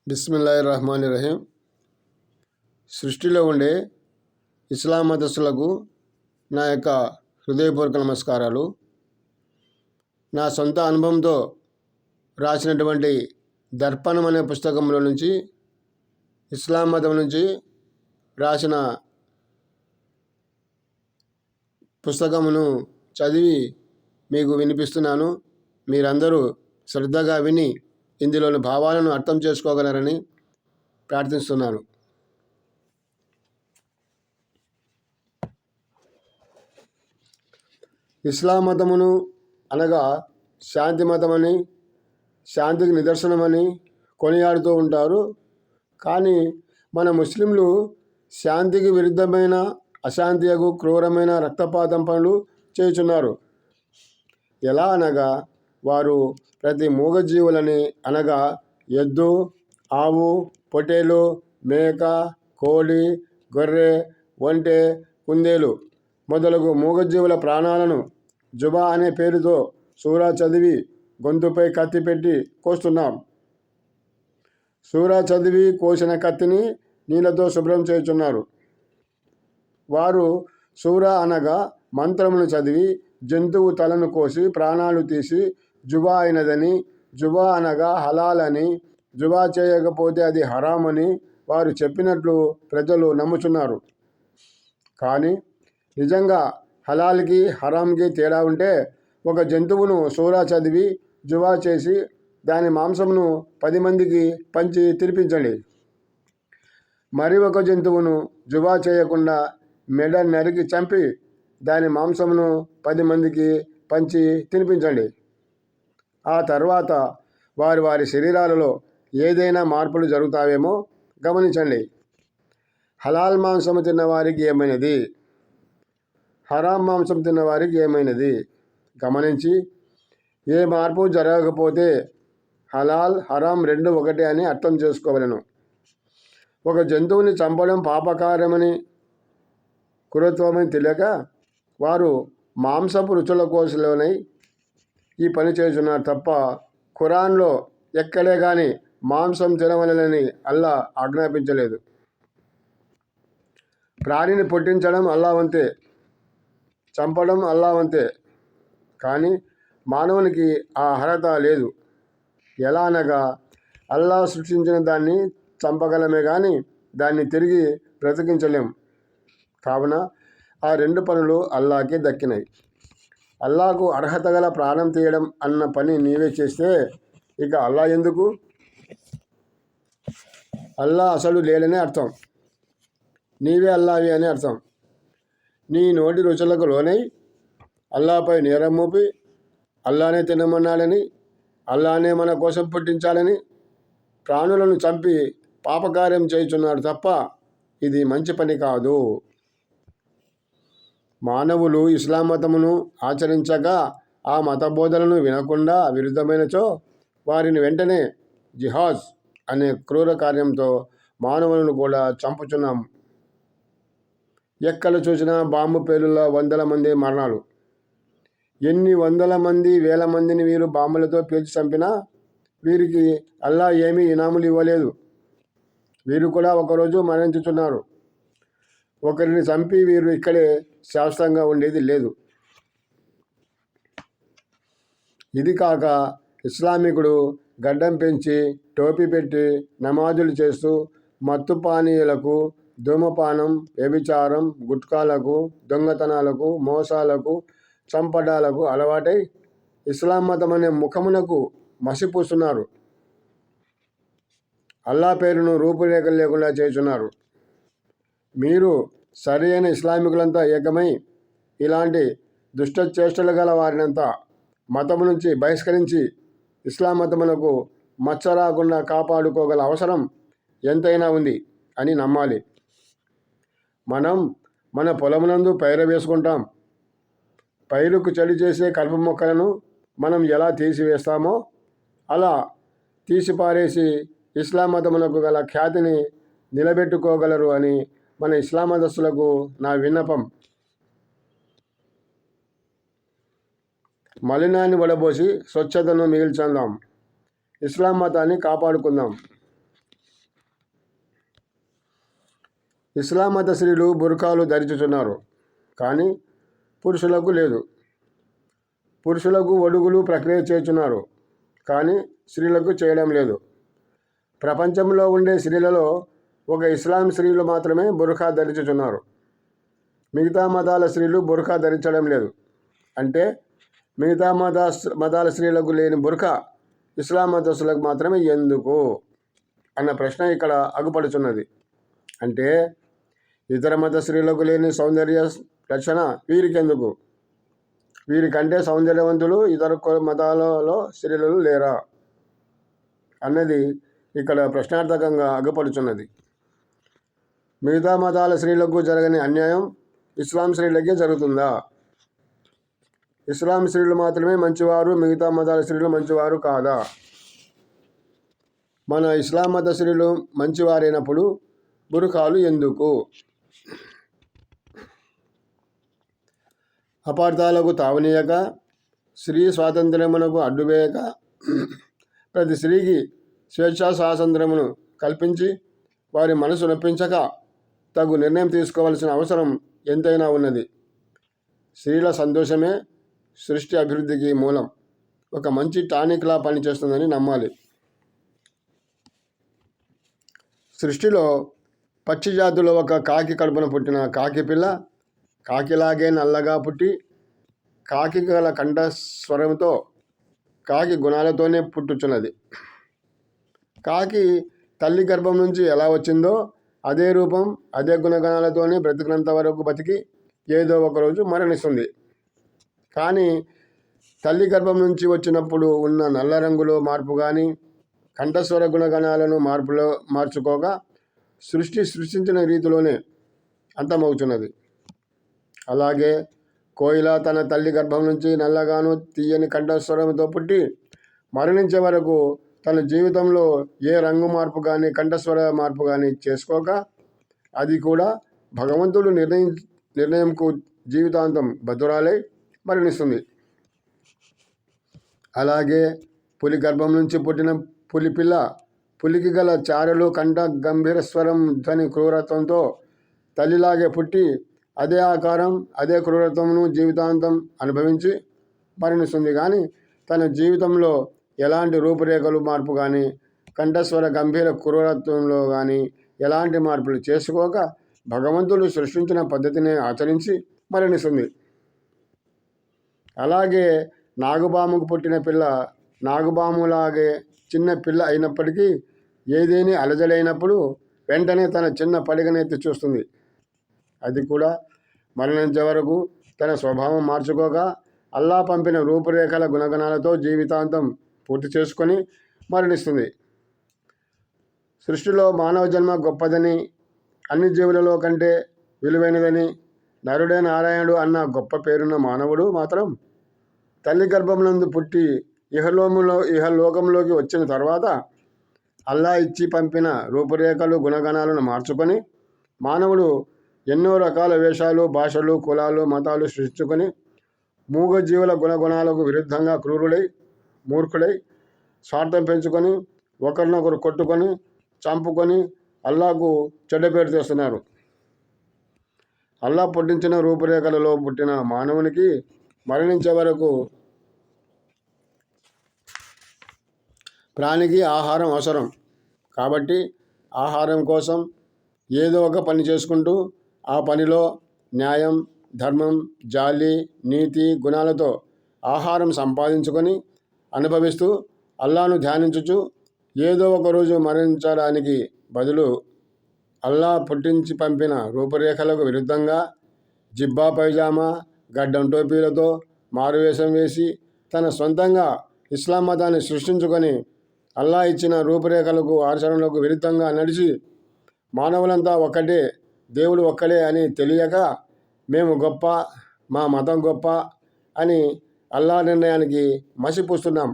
బిస్మిల్లాహిర్రహమానిర్రహీం. సృష్టిలో ఉండే ఇస్లాం మతస్థులకు నా యొక్క హృదయపూర్వక నమస్కారాలు. నా సొంత అనుభవంతో రాసినటువంటి దర్పణం అనే పుస్తకంలో నుంచి ఇస్లాం మతం నుంచి రాసిన పుస్తకమును చదివి మీకు వినిపిస్తున్నాను. మీరందరూ శ్రద్ధగా విని ఇందులోని భావాలను అర్థం చేసుకోగలరని ప్రార్థిస్తున్నాను. ఇస్లాం మతమును అనగా శాంతి మతమని, శాంతికి నిదర్శనమని కొనియాడుతూ ఉంటారు. కానీ మన ముస్లింలు శాంతికి విరుద్ధమైన, అశాంతియకు క్రూరమైన రక్తపాతం పనులు చేయుచున్నారు. ఎలా అనగా వారు ప్రతి మూగజీవులని అనగా ఎద్దు, ఆవు, పొట్టేలు, మేక, కోడి, గొర్రె, ఒంటె, కుందేలు మొదలగు మూగజీవుల ప్రాణాలను జుబా అనే పేరుతో సూరా చదివి గొంతుపై కత్తి పెట్టి కోస్తున్నాం. సూరా చదివి కోసిన కత్తిని నీళ్ళతో శుభ్రం చేయుచున్నారు. వారు సూరా అనగా మంత్రమును చదివి జంతువు తలను కోసి ప్రాణాలు తీసి జుబా అయినదని, జుబా అనగా హలాల్ అని, జుబా చేయకపోతే అది హరాం అని వారు చెప్పినట్లు ప్రజలు నమ్ముచున్నారు. కానీ నిజంగా హలాల్కి హరాంకి తేడా ఉంటే ఒక జంతువును సూరా చదివి జుబా చేసి దాని మాంసమును 10 మందికి పంచి తినిపించండి. మరి ఒక జంతువును జుబా చేయకుండా మెడ నరికి చంపి దాని మాంసమును 10 మందికి పంచి తినిపించండి. ఆ తర్వాత వారి వారి శరీరాలలో ఏదైనా మార్పులు జరుగుతావేమో గమనించండి. హలాల్ మాంసము తిన్నవారికి ఏమైనది, హరాం మాంసం తిన్నవారికి ఏమైనది గమనించి ఏ మార్పు జరగకపోతే హలాల్ హరాం రెండు ఒకటే అని అర్థం చేసుకోవలను. ఒక జంతువుని చంపడం పాపకార్యమని, కురత్వమని తెలియక వారు మాంసపు రుచుల కోసలోనై ఈ పని చేస్తున్నారు తప్ప ఖురాన్లో ఎక్కడే కానీ మాంసం తినవలెనని అల్లా ఆజ్ఞాపించలేదు. ప్రాణిని పుట్టించడం అల్లా వంతే, చంపడం అల్లా వంతే. కానీ మానవునికి ఆ అర్హత లేదు. ఎలా అనగా అల్లా సృష్టించిన దాన్ని చంపగలమే కానీ దాన్ని తిరిగి బ్రతికించలేం. కావున ఆ 2 పనులు అల్లాకే దక్కినాయి. అల్లాకు అర్హత గల ప్రాణం తీయడం అన్న పని నీవే చేస్తే ఇక అల్లా ఎందుకు? అల్లా అసలు లేడనే అర్థం, నీవే అల్లావి అని అర్థం. నీ నోటి రుచులకు లోనై అల్లాపై నేరం మోపి అల్లానే తినమన్నాడని, అల్లానే మన కోసం పుట్టించాలని ప్రాణులను చంపి పాపకార్యం చేయుచున్నాడు తప్ప ఇది మంచి పని కాదు. మానవులు ఇస్లాం మతమును ఆచరించగా ఆ మత బోధనలను వినకుండా విరుద్ధమైనచో వారిని వెంటనే జిహాద్ అనే క్రూర కార్యంతో మానవులను కూడా చంపుచున్నాం. ఎక్కడ చూసినా బాంబు పేలుళ్ల 100ల మంది మరణాలు. ఎన్ని 100ల మంది 1000 మందిని వీరు బాంబులతో పేల్చి చంపినా వీరికి అల్లా ఏమీ ఇనాములు ఇవ్వలేదు. వీరు కూడా ఒకరోజు మరణించుచున్నారు. ఒకరిని చంపి వీరు ఇక్కడే శాశ్వతంగా ఉండేది లేదు. ఇది కాక ఇస్లామికుడు గడ్డం పెంచి టోపీ పెట్టి నమాజులు చేస్తూ మత్తు పానీయులకు, ధూమపానం, వ్యభిచారం, గుట్కాలకు, దొంగతనాలకు, మోసాలకు, చంపడాలకు అలవాటై ఇస్లాం మతం అనే ముఖమునకు మసిపూస్తున్నారు. అల్లా పేరును రూపురేఖలు లేకుండా చేస్తున్నారు. మీరు సరి అయిన ఇస్లామికులంతా ఏకమై ఇలాంటి దుష్ట చేష్టలు గల వారినంతా మతము నుంచి బహిష్కరించి ఇస్లాం మతమునకు మచ్చ రాకుండా కాపాడుకోగల అవసరం ఎంతైనా ఉంది అని నమ్మాలి. మనం మన పొలమునందు పైరు వేసుకుంటాం. పైరుకు చెడు చేసే కలుపు మొక్కలను మనం ఎలా తీసివేస్తామో అలా తీసిపారేసి ఇస్లాం మతమునకు గల ఖ్యాతిని నిలబెట్టుకోగలరు అని మన ఇస్లాం మతస్థులకు నా విన్నపం. మలినాన్ని వడబోసి స్వచ్ఛతను మిగిల్చుదాం. ఇస్లాం మతాన్ని కాపాడుకుందాం. ఇస్లాం మత స్త్రీలు బుర్కాలు ధరించుతున్నారు, కానీ పురుషులకు లేదు. పురుషులకు ఒడుగులు ప్రక్రియ చేస్తున్నారు, కానీ స్త్రీలకు చేయడం లేదు. ప్రపంచంలో ఉండే స్త్రీలలో ఒక ఇస్లాం స్త్రీలు మాత్రమే బుర్కా ధరించుతున్నారు. మిగతా మతాల స్త్రీలు బుర్కా ధరించడం లేదు. అంటే మిగతా మతాల స్త్రీలకు లేని బుర్కా ఇస్లాం మతస్థులకు మాత్రమే ఎందుకు అన్న ప్రశ్న ఇక్కడ అగుపడుతున్నది. అంటే ఇతర మత స్త్రీలకు లేని సౌందర్య రక్షణ వీరికెందుకు? వీరికంటే సౌందర్యవంతులు ఇతర మతాలలో స్త్రీలు లేరా అన్నది ఇక్కడ ప్రశ్నార్థకంగా అగుపడుతున్నది. మిగతా మతాల స్త్రీలకు జరగని అన్యాయం ఇస్లాం స్త్రీలకే జరుగుతుందా? ఇస్లాం స్త్రీలు మాత్రమే మంచివారు, మిగతా మతాల స్త్రీలు మంచివారు కాదా? మన ఇస్లాం మత స్త్రీలు మంచివారైనప్పుడు బుర్కాలు ఎందుకు? అపార్థాలకు తావనీయక, స్త్రీ స్వాతంత్ర్యమునకు అడ్డువేయక, ప్రతి స్త్రీకి స్వేచ్ఛా స్వాతంత్ర్యమును కల్పించి వారి మనసు నొప్పించక తగు నిర్ణయం తీసుకోవాల్సిన అవసరం ఎంతైనా ఉన్నది. స్త్రీల సంతోషమే సృష్టి అభివృద్ధికి మూలం. ఒక మంచి టానిక్లా పనిచేస్తుందని నమ్మాలి. సృష్టిలో పక్షి జాతిలో ఒక కాకి కడుపున పుట్టిన కాకి పిల్ల కాకిలాగే నల్లగా పుట్టి కాకి గల కంఠస్వరంతో కాకి గుణాలతోనే పుట్టుచున్నది. కాకి తల్లి గర్భం నుంచి ఎలా వచ్చిందో అదే రూపం, అదే గుణగణాలతోనే బ్రతికినంత వరకు బతికి ఏదో ఒకరోజు మరణిస్తుంది. కానీ తల్లి గర్భం నుంచి వచ్చినప్పుడు ఉన్న నల్ల రంగులో మార్పు కానీ, కంఠస్వర గుణగణాలను మార్చుకోక సృష్టించిన రీతిలోనే అంతమవుతున్నది. అలాగే కోయిల తన తల్లి గర్భం నుంచి నల్లగాను తీయని కంఠస్వరంతో పుట్టి మరణించే వరకు తన జీవితంలో ఏ రంగు మార్పు కానీ, కంఠస్వర మార్పు కానీ చేసుకోక అది కూడా భగవంతుడు నిర్ణయంకు జీవితాంతం బద్ధురాలై మరణిస్తుంది. అలాగే పులి గర్భం నుంచి పుట్టిన పులి పిల్ల పులికి గల చారలు, కంఠ గంభీర స్వరం, ధ్వని, క్రూరత్వంతో తల్లిలాగే పుట్టి అదే ఆకారం, అదే క్రూరత్వమును జీవితాంతం అనుభవించి మరణిస్తుంది. కానీ తన జీవితంలో ఎలాంటి రూపురేఖలు మార్పు కానీ, కంఠస్వర గంభీర క్రూరత్వంలో కానీ ఎలాంటి మార్పులు చేసుకోక భగవంతుడు సృష్టించిన పద్ధతిని ఆచరించి మరణిస్తుంది. అలాగే నాగుబాముకు పుట్టిన పిల్ల నాగుబాములాగే చిన్న పిల్ల అయినప్పటికీ ఏదేని అలజడైనప్పుడు వెంటనే తన చిన్న పడిగనెత్తి చూస్తుంది. అది కూడా మరణించే వరకు తన స్వభావం మార్చుకోక అల్లా పంపిన రూపురేఖల గుణగణాలతో జీవితాంతం పూర్తి చేసుకొని మరణిస్తుంది. సృష్టిలో మానవ జన్మ గొప్పదని, అన్ని జీవులలో కంటే విలువైనదని నరుడే నారాయణుడు అన్న గొప్ప పేరున్న మానవుడు మాత్రం తల్లి గర్భమునందు పుట్టి ఇహలోకంలోకి వచ్చిన తర్వాత అల్లా ఇచ్చి పంపిన రూపురేఖలు గుణగణాలను మార్చుకొని మానవుడు ఎన్నో రకాల వేషాలు, భాషలు, కులాలు, మతాలు సృష్టించుకొని మూగజీవుల గుణగుణాలకు విరుద్ధంగా క్రూరుడై, మూర్ఖుడై, స్వార్థం పెంచుకొని ఒకరినొకరు కొట్టుకొని చంపుకొని అల్లాకు చెడ్డ పేరు తెస్తున్నారు. అల్లా పుట్టించిన రూపురేఖలలో పుట్టిన మానవునికి మరణించే వరకు ప్రాణికి ఆహారం అవసరం. కాబట్టి ఆహారం కోసం ఏదో ఒక పని చేసుకుంటూ ఆ పనిలో న్యాయం, ధర్మం, జాలి, నీతి గుణాలతో ఆహారం సంపాదించుకొని అనుభవిస్తూ అల్లాను ధ్యానించుచు ఏదో ఒకరోజు మరణించడానికి బదులు అల్లా పుట్టించి పంపిన రూపురేఖలకు విరుద్ధంగా జిబ్బా పైజామా, గడ్డం టోపీలతో మారువేషం వేసి తన సొంతంగా ఇస్లాం మతాన్ని సృష్టించుకొని అల్లా ఇచ్చిన రూపురేఖలకు, ఆచరణలకు విరుద్ధంగా నడిచి మానవులంతా ఒక్కటే, దేవుడు ఒక్కడే అని తెలియక మేము గొప్ప, మా మతం గొప్ప అని అల్లా నిర్ణయానికి మసిపూస్తున్నాం.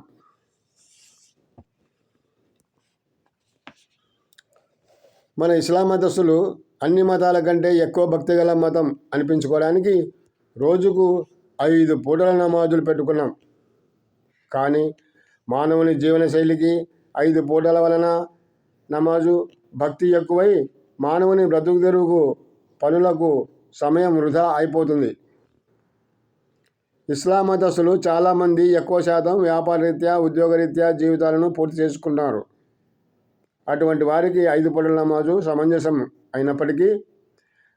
మన ఇస్లాం మతస్థులు అన్ని మతాల కంటే ఎక్కువ భక్తిగల మతం అనిపించుకోవడానికి రోజుకు 5 పూటల నమాజులు పెట్టుకున్నాం. కానీ మానవుని జీవనశైలికి 5 పూటల వలన నమాజు భక్తి ఎక్కువై మానవుని బ్రతుకు తెరువుకు పనులకు సమయం వృధా అయిపోతుంది. ఇస్లాం మతస్థులు చాలామంది ఎక్కువ శాతం వ్యాపారరీత్యా ఉద్యోగరీత్యా జీవితాలను పూర్తి చేసుకుంటున్నారు. అటువంటి వారికి 5 పూటల నమాజు సమంజసం అయినప్పటికీ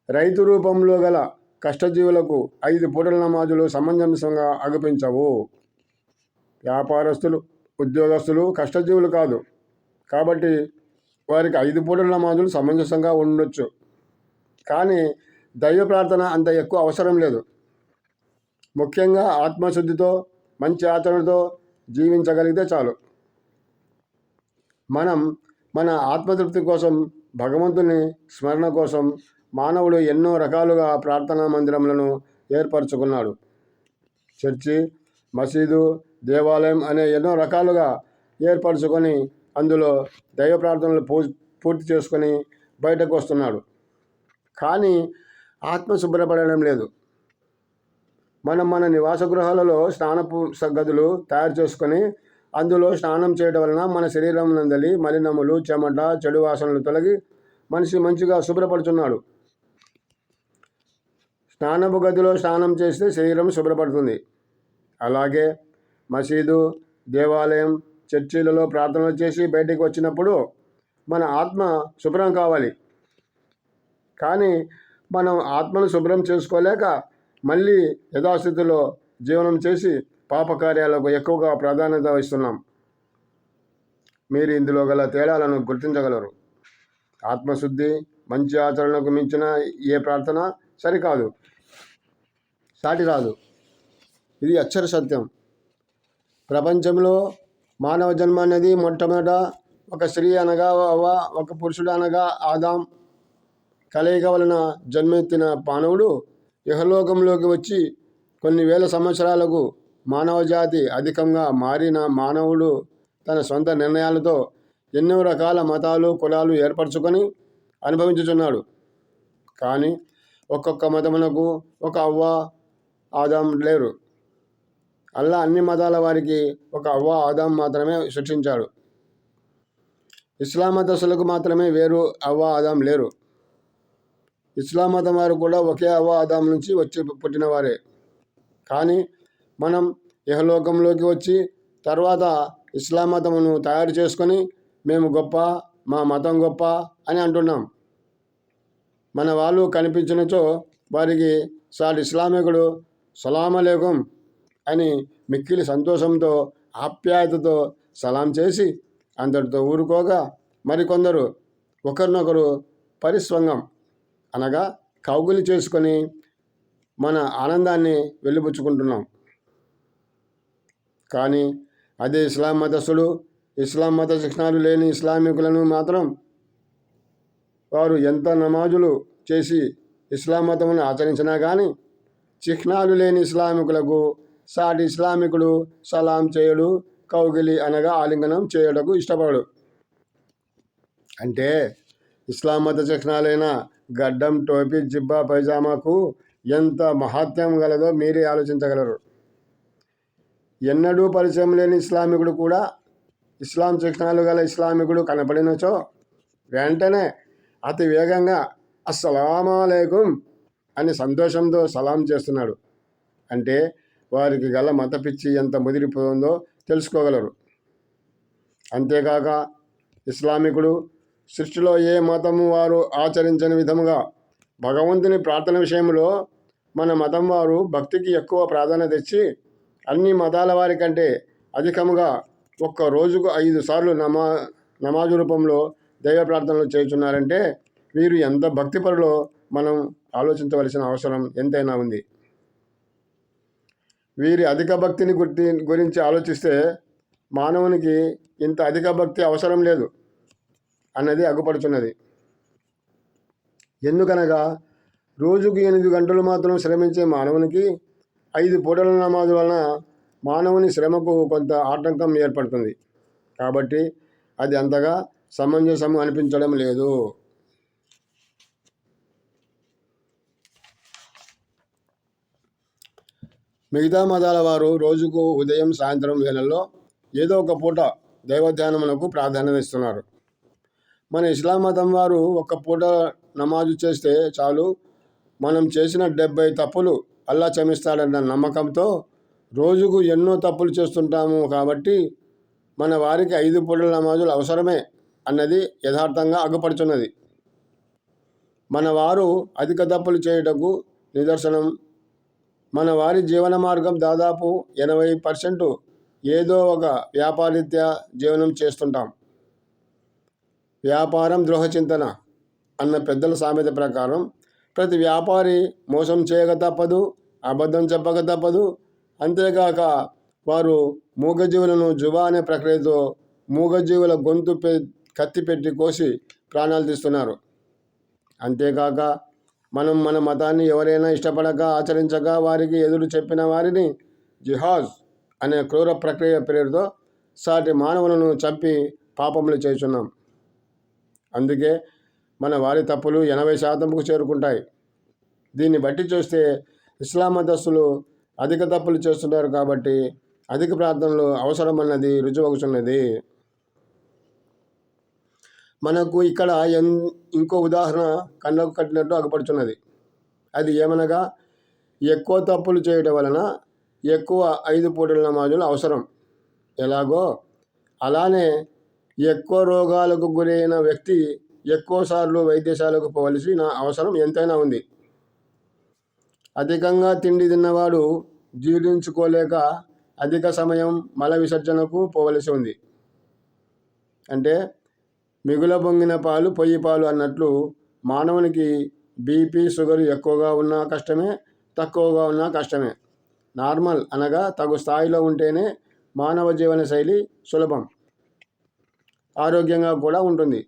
రైతు రూపంలో గల కష్టజీవులకు 5 పూటల నమాజులు సమంజసంగా అగుపించవు. వ్యాపారస్తులు, ఉద్యోగస్తులు కష్టజీవులు కాదు కాబట్టి వారికి 5 పూటల నమాజులు సమంజసంగా ఉండొచ్చు. కానీ దైవ ప్రార్థన అంత ఎక్కువ అవసరం లేదు. ముఖ్యంగా ఆత్మశుద్ధితో మంచి ఆచరణతో జీవించగలిగితే చాలు. మన ఆత్మతృప్తి కోసం, భగవంతుని స్మరణ కోసం మానవుడు ఎన్నో రకాలుగా ప్రార్థనా మందిరములను ఏర్పరచుకున్నాడు. చర్చి, మసీదు, దేవాలయం అనే ఎన్నో రకాలుగా ఏర్పరచుకొని అందులో దైవ ప్రార్థనలు పూర్తి చేసుకొని బయటకు వస్తున్నాడు. కానీ ఆత్మ శుభ్రపడడం లేదు. మన నివాస గృహాలలో స్నానపు గదులు తయారు చేసుకొని అందులో స్నానం చేయడం వలన మన శరీరం నందలి మలినములు, చెమట, చెడు వాసనలు తొలగి మనిషి మంచిగా శుభ్రపడుతున్నాడు. స్నానపు గదిలో స్నానం చేస్తే శరీరం శుభ్రపడుతుంది. అలాగే మసీదు, దేవాలయం, చర్చిలలో ప్రార్థనలు చేసి బయటికి వచ్చినప్పుడు మన ఆత్మ శుభ్రం కావాలి. కానీ మనం ఆత్మను శుభ్రం చేసుకోలేక మళ్ళీ యథాస్థితిలో జీవనం చేసి పాపకార్యాలకు ఎక్కువగా ప్రాధాన్యత ఇస్తున్నాం. మీరు ఇందులో గల తేడాలను గుర్తించగలరు. ఆత్మశుద్ధి, మంచి ఆచరణకు మించిన ఏ ప్రార్థన సరికాదు, సాటి రాదు. ఇది అక్షర సత్యం. ప్రపంచంలో మానవ జన్మ అనేది మొట్టమొదట ఒక స్త్రీ అనగా అవ్వ, ఒక పురుషుడు అనగా ఆదాం కలయిక వలన జన్మెత్తిన మానవుడు ఇహలోకంలోకి వచ్చి కొన్ని వేల సంవత్సరాలకు మానవ జాతి అధికంగా మారిన మానవుడు తన సొంత నిర్ణయాలతో ఎన్నో రకాల మతాలు, కులాలు ఏర్పరచుకొని అనుభవించుచున్నాడు. కానీ ఒక్కొక్క మతమునకు ఒక అవ్వ, ఆదాం లేరు. అల్లా అన్ని మతాల వారికి ఒక అవ్వ, ఆదాం మాత్రమే సృష్టించాడు. ఇస్లాం మతస్థులకు మాత్రమే వేరు అవ్వ, ఆదాం లేరు. ఇస్లాం మతం వారు కూడా ఒకే అవ్వ, ఆదాం నుంచి వచ్చి పుట్టినవారే. కానీ మనం ఇహలోకంలోకి వచ్చి తర్వాత ఇస్లాం మతమును తయారు చేసుకొని మేము గొప్ప, మా మతం గొప్ప అని అంటున్నాం. మన వాళ్ళు కనిపించినచో వారికి సాటి ఇస్లామికుడు సలాం అలైకుం అని మిక్కిలి సంతోషంతో ఆప్యాయతతో సలాం చేసి అందరితో ఊరుకోగా మరికొందరు ఒకరినొకరు పరిస్వంగం అనగా కౌగులి చేసుకొని మన ఆనందాన్ని వెలిబుచ్చుకుంటున్నాం. కానీ అదే ఇస్లాం మతస్థుడు, ఇస్లాం మత చిహ్నాలు లేని ఇస్లామికులను మాత్రం వారు ఎంత నమాజులు చేసి ఇస్లాం మతమును ఆచరించినా కానీ చిహ్నాలు లేని ఇస్లామికులకు సాటి ఇస్లామికుడు సలాం చేయడు, కౌగిలి అనగా ఆలింగనం చేయడకు ఇష్టపడడు. అంటే ఇస్లాం మత చిహ్నాలైన గడ్డం, టోపీ, జిబ్బా, పైజామాకు ఎంత మహాత్మ్యం గలదో మీరే ఆలోచించగలరు. ఎన్నడూ పరిచయం లేని ఇస్లామికుడు కూడా ఇస్లాం చిహ్నాలు గల ఇస్లామికుడు కనపడినచో వెంటనే అతి వేగంగా అస్సలాము అలైకుం అని సంతోషంతో సలాం చేస్తున్నాడు. అంటే వారికి గల మత పిచ్చి ఎంత ముదిరిపోతుందో తెలుసుకోగలరు. అంతేకాక ఇస్లామికుడు సృష్టిలో ఏ మతము వారు ఆచరించని విధముగా భగవంతుని ప్రార్థన విషయంలో మన మతం వారు భక్తికి ఎక్కువ ప్రాధాన్యత ఇచ్చి అన్ని మతాల వారి కంటే అధికముగా ఒక్క రోజుకు 5 సార్లు నమాజు రూపంలో దైవ ప్రార్థనలు చేస్తున్నారంటే వీరు ఎంత భక్తిపరులో మనం ఆలోచించవలసిన అవసరం ఎంతైనా ఉంది. వీరి అధిక భక్తిని గురించి ఆలోచిస్తే మానవునికి ఇంత అధిక భక్తి అవసరం లేదు అన్నది అగుపడుచున్నది. ఎందుకనగా రోజుకు 8 గంటలు మాత్రం శ్రమించే మానవునికి 5 పూటల నమాజు వలన మానవుని శ్రమకు కొంత ఆటంకం ఏర్పడుతుంది. కాబట్టి అది అంతగా సమంజసం అనిపించడం లేదు. మిగతా మతాల వారు రోజుకు ఉదయం, సాయంత్రం వేళల్లో ఏదో ఒక పూట దైవధ్యానమునకు ప్రాధాన్యత ఇస్తున్నారు. మన ఇస్లాం మతం వారు ఒక్క పూట నమాజు చేస్తే చాలు మనం చేసిన 70 తప్పులు అల్లా క్షమిస్తాడన్న నమ్మకంతో రోజుకు ఎన్నో తప్పులు చేస్తుంటాము. కాబట్టి మన వారికి 5 పూటల నమాజులు అవసరమే అన్నది యథార్థంగా అగుపడుచున్నది. మన వారు అధిక తప్పులు చేయుటకు నిదర్శనం. మన వారి జీవన మార్గం దాదాపు 80% ఏదో ఒక వ్యాపారరీత్యా జీవనం చేస్తుంటాం. వ్యాపారం ద్రోహచింతన అన్న పెద్దల సామెత ప్రకారం ప్రతి వ్యాపారి మోసం చేయక తప్పదు, అబద్ధం చెప్పక తప్పదు. అంతేకాక వారు మూగజీవులను జుబా అనే ప్రక్రియతో మూగజీవుల గొంతు కత్తి పెట్టి కోసి ప్రాణాలు తీస్తున్నారు. అంతేకాక మనం మన మతాన్ని ఎవరైనా ఇష్టపడక ఆచరించక వారికి ఎదురు చెప్పిన వారిని జిహాద్ అనే క్రూర ప్రక్రియ పేరుతో సాటి మానవులను చంపి పాపములు చేస్తున్నాం. అందుకే మన వారి తప్పులు 80%కు చేరుకుంటాయి. దీన్ని బట్టి చూస్తే ఇస్లాం మతస్థులు అధిక తప్పులు చేస్తున్నారు కాబట్టి అధిక ప్రార్థనలు అవసరమన్నది రుజువవుతున్నది. మనకు ఇక్కడ ఇంకో ఉదాహరణ కళ్ళకు కట్టినట్టు అగుపడుతున్నది. అది ఏమనగా ఎక్కువ తప్పులు చేయడం వలన ఎక్కువ 5 పూటల నమాజులు అవసరం. ఎలాగో అలానే ఎక్కువ రోగాలకు గురైన వ్యక్తి ఎక్కువసార్లు వైద్యశాలకు పోవలసిన అవసరం ఎంతైనా ఉంది. అధికంగా తిండి తిన్నవాడు జీర్ణించుకోలేక అధిక సమయం మల విసర్జనకు పోవలసి ఉంది. అంటే మిగుల పొంగిన పాలు పొయ్యి పాలు అన్నట్లు మానవునికి బీపీ షుగర్ ఎక్కువగా ఉన్నా కష్టమే, తక్కువగా ఉన్నా కష్టమే. నార్మల్ అనగా తగు స్థాయిలో ఉంటేనే మానవ జీవన శైలి సులభం, ఆరోగ్యంగా కూడా ఉంటుంది.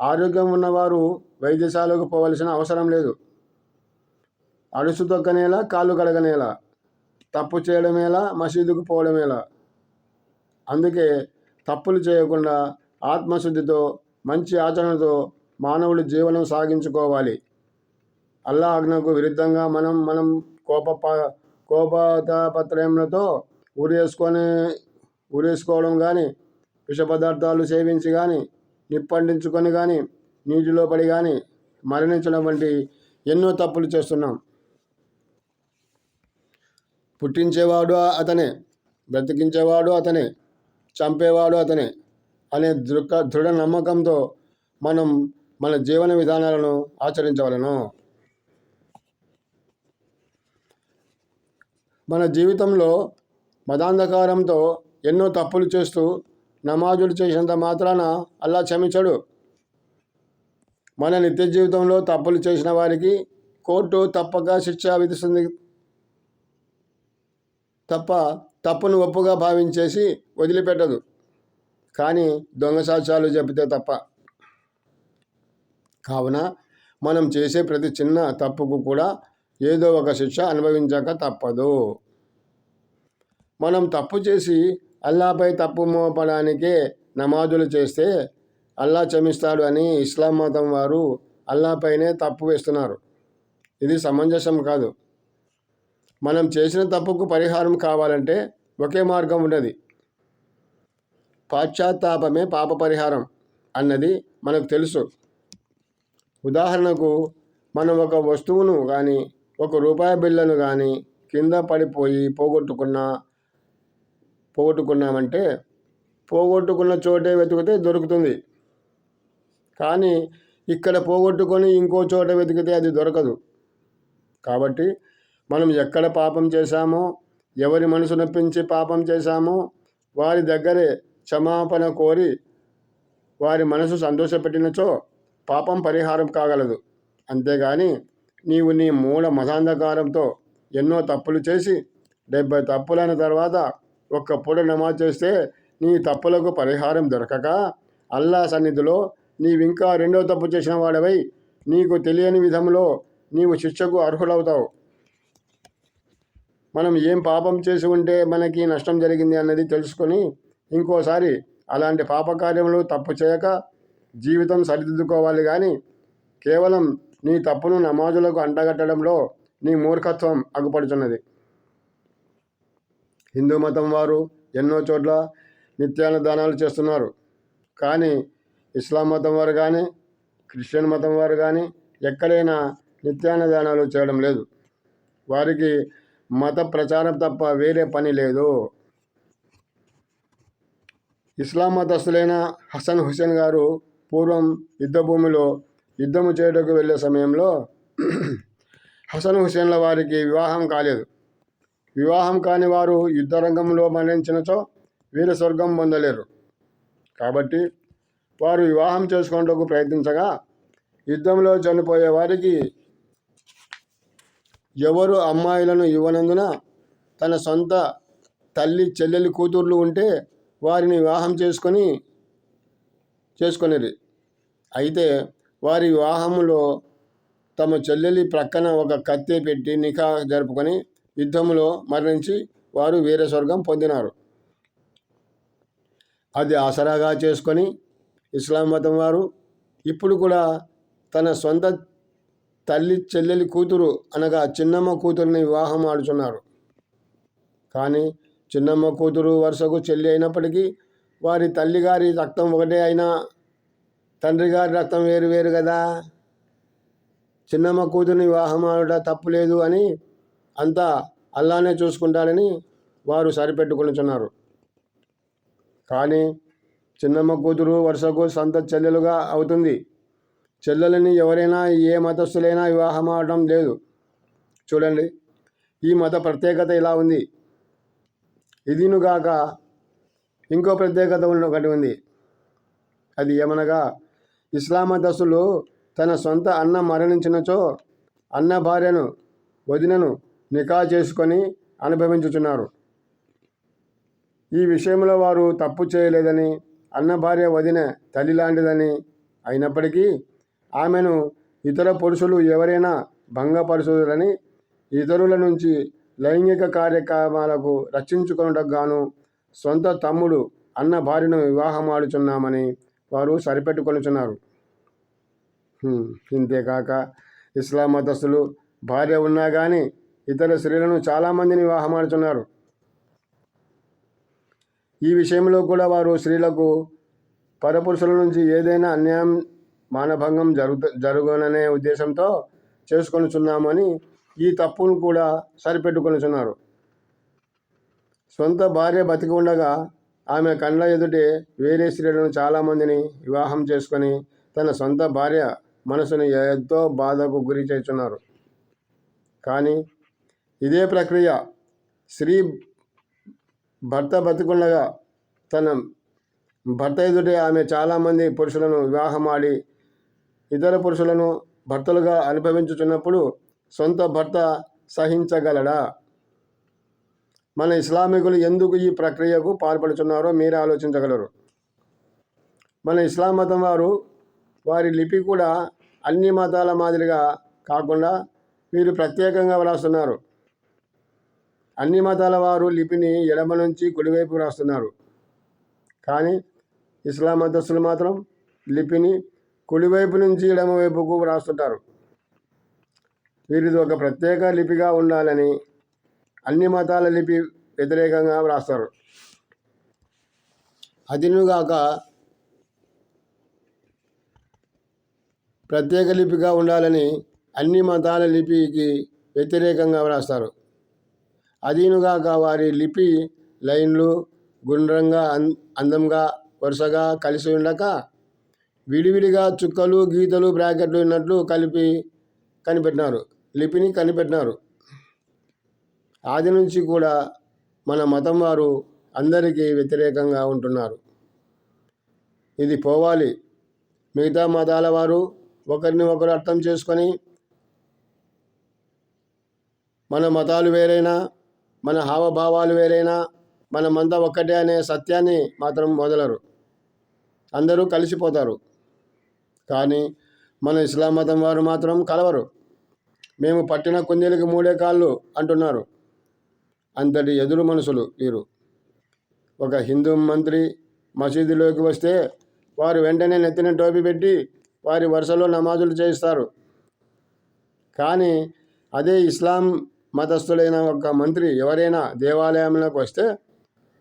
ఆరోగ్యం ఉన్నవారు వైద్యశాలకు పోవలసిన అవసరం లేదు. అడుసు తొక్కనేలా, కాళ్ళు కడగనేలా, తప్పు చేయడమేలా, మసీదుకు పోవడమేలా. అందుకే తప్పులు చేయకుండా ఆత్మశుద్ధితో మంచి ఆచరణతో మానవుడు జీవనం సాగించుకోవాలి. అల్లా ఆజ్ఞకు విరుద్ధంగా మనం కోపతాపత్రయములతో ఊరేసుకోవడం కానీ, విష పదార్థాలు సేవించి కానీ, నిప్పండించుకొని కానీ, నీటిలో పడి కానీ మరణించడం వంటి ఎన్నో తప్పులు చేస్తున్నాం. పుట్టించేవాడు అతనే, బ్రతికించేవాడు అతనే, చంపేవాడు అతనే అనే దృఢ నమ్మకంతో మనం మన జీవన విధానాలను ఆచరించవలను. మన జీవితంలో మతాంధకారంతో ఎన్నో తప్పులు చేస్తూ నమాజులు చేసినంత మాత్రాన అల్లా క్షమించడు. మన నిత్య జీవితంలో తప్పులు చేసిన వారికి కోర్టు తప్పక శిక్ష విధిస్తుంది తప్ప తప్పును ఒప్పుగా భావించేసి వదిలిపెట్టదు. కానీ దొంగ సాక్ష్యాలు చెబితే తప్ప. కావున మనం చేసే ప్రతి చిన్న తప్పుకు కూడా ఏదో ఒక శిక్ష అనుభవించక తప్పదు. మనం తప్పు చేసి అల్లాపై తప్పు మోపడానికే నమాజులు చేస్తే అల్లా క్షమిస్తాడు అని ఇస్లాం మతం వారు అల్లాపైనే తప్పు వేస్తున్నారు. ఇది సమంజసం కాదు. మనం చేసిన తప్పుకు పరిహారం కావాలంటే ఒకే మార్గం ఉన్నది. పాశ్చాత్తాపమే పాప పరిహారం అన్నది మనకు తెలుసు. ఉదాహరణకు మనం ఒక వస్తువును కానీ, ₹1 బిళ్ళను కానీ కింద పడిపోయి పోగొట్టుకున్నామంటే పోగొట్టుకున్న చోటే వెతికితే దొరుకుతుంది. కానీ ఇక్కడ పోగొట్టుకొని ఇంకో చోట వెతికితే అది దొరకదు. కాబట్టి మనం ఎక్కడ పాపం చేశామో, ఎవరి మనసు నొప్పించి పాపం చేశామో వారి దగ్గరే క్షమాపణ కోరి వారి మనసు సంతోషపెట్టినచో పాపం పరిహారం కాగలదు. అంతేగాని నీవు నీ మూల మతాంధకారంతో ఎన్నో తప్పులు చేసి 70 తప్పులైన తర్వాత ఒక్క పూట నమాజ్ చేస్తే నీ తప్పులకు పరిహారం దొరకక అల్లా సన్నిధిలో నీవింకా రెండో తప్పు చేసిన వాడవై నీకు తెలియని విధంలో నీవు శిక్షకు అర్హులవుతావు. మనం ఏం పాపం చేసి ఉంటే మనకి నష్టం జరిగింది అన్నది తెలుసుకొని ఇంకోసారి అలాంటి పాపకార్యములు తప్పు చేయక జీవితం సరిదిద్దుకోవాలి. కానీ కేవలం నీ తప్పును నమాజులకు అంటగట్టడంలో నీ మూర్ఖత్వం అగుపడుతున్నది. హిందూ మతం వారు ఎన్నో చోట్ల నిత్యాన్నదానాలు చేస్తున్నారు. కానీ ఇస్లాం మతం వారు కానీ, క్రిస్టియన్ మతం వారు కానీ ఎక్కడైనా నిత్యాన్నదానాలు చేయడం లేదు. వారికి మత ప్రచారం తప్ప వేరే పని లేదు. ఇస్లాం మతస్థులైన హసన్ హుసేన్ గారు పూర్వం యుద్ధభూమిలో యుద్ధము చేయడానికి వెళ్ళే సమయంలో హసన్ హుసేన్ల వారికి వివాహం కాలేదు. వివాహం కాని వారు యుద్ధరంగంలో మరణించినచో వీర స్వర్గం పొందలేరు. కాబట్టి వారు వివాహం చేసుకునేందుకు ప్రయత్నించగా యుద్ధంలో చనిపోయే వారికి ఎవరు అమ్మాయిలను ఇవ్వనందున తన సొంత తల్లి చెల్లెలి కూతుర్లు ఉంటే వారిని వివాహం చేసుకొనిరి. అయితే వారి వివాహంలో తమ చెల్లెలి ప్రక్కన ఒక కత్తి పెట్టి నికా జరుపుకొని యుద్ధంలో మరణించి వారు వీర స్వర్గం పొందినారు. అది ఆసరాగా చేసుకొని ఇస్లాం మతం వారు ఇప్పుడు కూడా తన సొంత తల్లి చెల్లెలి కూతురు అనగా చిన్నమ్మ కూతురుని వివాహం ఆడుచున్నారు. కానీ చిన్నమ్మ కూతురు వరుసకు చెల్లి అయినప్పటికీ వారి తల్లిగారి రక్తం ఒకటే అయినా తండ్రి గారి రక్తం వేరు వేరు కదా. చిన్నమ్మ కూతురుని వివాహం ఆడుట తప్పు లేదు అని అంతా అల్లానే చూసుకుంటాడని వారు సరిపెట్టుకొనిచున్నారు. కానీ చిన్నమ్మ కూతురు వరుసకు సొంత చెల్లెలుగా అవుతుంది. చెల్లెలని ఎవరైనా ఏ మతస్థులైనా వివాహం ఆడటం లేదు. చూడండి, ఈ మత ప్రత్యేకత ఇలా ఉంది. ఇదినుగాక ఇంకో ప్రత్యేకత ఒకటి ఉంది. అది ఏమనగా ఇస్లాం మతస్థులు తన సొంత అన్న మరణించినచో అన్న భార్యను వదినను నికా చేసుకొని అనుభవించుచున్నారు. ఈ విషయంలో వారు తప్పు చేయలేదని, అన్న భార్య వదిన తల్లి లాంటిదని అయినప్పటికీ ఆమెను ఇతర పురుషులు ఎవరైనా భంగపరుచుదని ఇతరుల నుంచి లైంగిక కార్యక్రమాలకు రక్షించుకొనుటకు గాను సొంత తమ్ముడు అన్న భార్యను వివాహం ఆడుచున్నామని వారు సరిపెట్టుకొనుచున్నారు. ఇంతేకాక ఇస్లాం మతస్థులు భార్య ఉన్నా కానీ ఇతర స్త్రీలను చాలామందిని వివాహం ఆడుచున్నారు. ఈ విషయంలో కూడా వారు స్త్రీలకు పరపురుషుల నుంచి ఏదైనా అన్యాయం మానభంగం జరుగుననే ఉద్దేశంతో చేసుకొనుచున్నామని ఈ తప్పును కూడా సరిపెట్టుకొనుచున్నారు. సొంత భార్య బతికి ఉండగా ఆమె కండ్ల ఎదుటే వేరే స్త్రీలను చాలామందిని వివాహం చేసుకొని తన సొంత భార్య మనసుని ఎంతో బాధకు గురి చేస్తున్నారు. కానీ ఇదే ప్రక్రియ స్త్రీ భర్త బతికుండగా తన భర్త ఎదుటే ఆమె చాలామంది పురుషులను వివాహం ఆడి ఇతర పురుషులను భర్తలుగా అనుభవించుచున్నప్పుడు సొంత భర్త సహించగలడా? మన ఇస్లామికులు ఎందుకు ఈ ప్రక్రియకు పాల్పడుచున్నారో మీరే ఆలోచించగలరు. మన ఇస్లాం మతం వారు వారి లిపి కూడా అన్ని మతాల మాదిరిగా కాకుండా వీరు ప్రత్యేకంగా వ్రాస్తున్నారు. అన్ని మతాల వారు లిపిని ఎడమ నుంచి కుడివైపు వ్రాస్తున్నారు. కానీ ఇస్లాం మతస్థులు మాత్రం లిపిని కుడివైపు నుంచి ఎడమవైపుకు వ్రాస్తుంటారు. వీరిది ఒక ప్రత్యేక లిపిగా ఉండాలని అన్ని మతాల లిపి వ్యతిరేకంగా వ్రాస్తారు. అదినుగాక ప్రత్యేక లిపిగా ఉండాలని అన్ని మతాల లిపికి వ్యతిరేకంగా వ్రాస్తారు. అదీనుగాక వారి లిపి లైన్లు గుండ్రంగా అందంగా వరుసగా కలిసి ఉండక విడివిడిగా చుక్కలు గీతలు బ్రాకెట్లు ఉన్నట్లు కనిపెట్టినారు. లిపిని కనిపెట్టినారు. ఆది నుంచి కూడా మన మతం వారు అందరికీ వ్యతిరేకంగా ఉంటున్నారు. ఇది పోవాలి. మిగతా మతాల వారు ఒకరిని ఒకరు అర్థం చేసుకొని మన మతాలు వేరైనా మన హావభావాలు వేరైనా మనమంతా ఒక్కటే అనే సత్యాన్ని మాత్రం వదలరు. అందరూ కలిసిపోతారు. కానీ మన ఇస్లాం మతం వారు మాత్రం కలవరు. మేము పట్టిన కుందేలుకి మూడే కాళ్ళు అంటున్నారు. అంతటి ఎదురు మనుషులు వీరు. ఒక హిందూ మంత్రి మసీదులోకి వస్తే వారు వెంటనే నెత్తిన టోపీ పెట్టి వారి వరుసలో నమాజులు చేయిస్తారు. కానీ అదే ఇస్లాం మతస్థులైన ఒక మంత్రి ఎవరైనా దేవాలయంలోకి వస్తే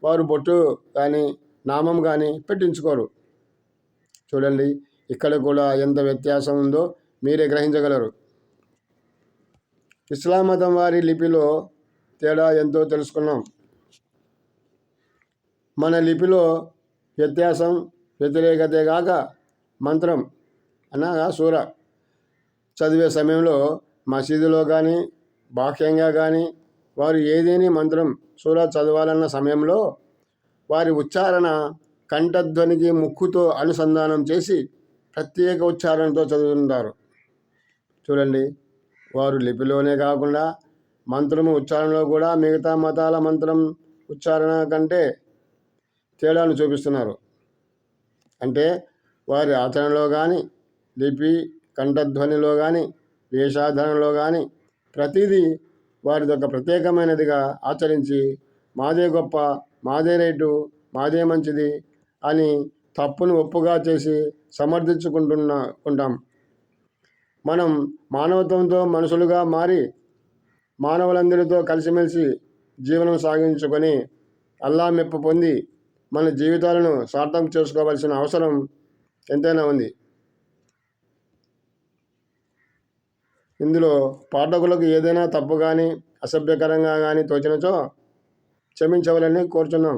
వారు బొట్టు కానీ నామం కానీ పెట్టించుకోరు. చూడండి, ఇక్కడ కూడా ఎంత వ్యత్యాసం ఉందో మీరే గ్రహించగలరు. ఇస్లాం మతం వారి లిపిలో తేడా ఎంతో తెలుసుకున్నాం. మన లిపిలో వ్యత్యాసం, వ్యతిరేకతే కాక మంత్రం అనగా సూర చదివే సమయంలో మసీదులో కానీ బాహ్యంగా కానీ వారు ఏదేని మంత్రం సూర చదవాలన్న సమయంలో వారి ఉచ్చారణ కంఠధ్వనికి ముక్కుతో అనుసంధానం చేసి ప్రత్యేక ఉచ్చారణతో చదువుతుంటారు. చూడండి, వారు లిపిలోనే కాకుండా మంత్రము ఉచ్చారణలో కూడా మిగతా మతాల మంత్రం ఉచ్చారణ కంటే తేడాను చూపిస్తున్నారు. అంటే వారి ఆచరణలో కానీ, లిపి కంఠధ్వనిలో కానీ, వేషాధారణలో కానీ ప్రతిదీ వారిదొక ప్రత్యేకమైనదిగా ఆచరించి మాదే గొప్ప, మాదే రైటు, మాదే మంచిది అని తప్పును ఒప్పుగా చేసి సమర్థించుకుంటాం. మనం మానవత్వంతో మనుషులుగా మారి మానవులందరితో కలిసిమెలిసి జీవనం సాగించుకొని అల్లా మెప్పు పొంది మన జీవితాలను సార్థకం చేసుకోవాల్సిన అవసరం ఎంతైనా ఉంది. ఇందులో పాఠకులకు ఏదైనా తప్పు కానీ అసభ్యకరంగా కానీ తోచినచో క్షమించవాలని కోరుచున్నాం.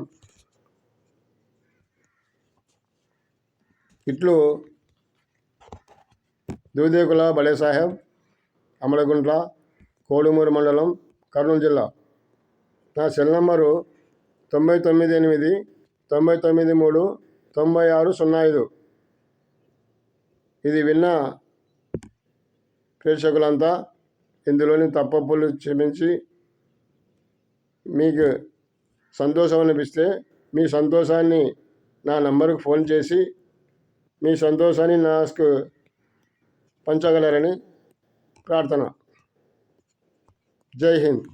ఇట్లు దూదేకుల బడే సాహెబ్, అమలగుంట్ల, కోడుమూరు మండలం, కర్నూలు జిల్లా. నా సెల్ నంబరు 998 993 9605. ఇది విన్న ప్రేక్షకులంతా ఇందులోని తప్పులు క్షమించి మీకు సంతోషం అనిపిస్తే మీ సంతోషాన్ని నా నంబరుకు ఫోన్ చేసి మీ సంతోషాన్ని నాకు పంచగలరని ప్రార్థన. జై హింద్.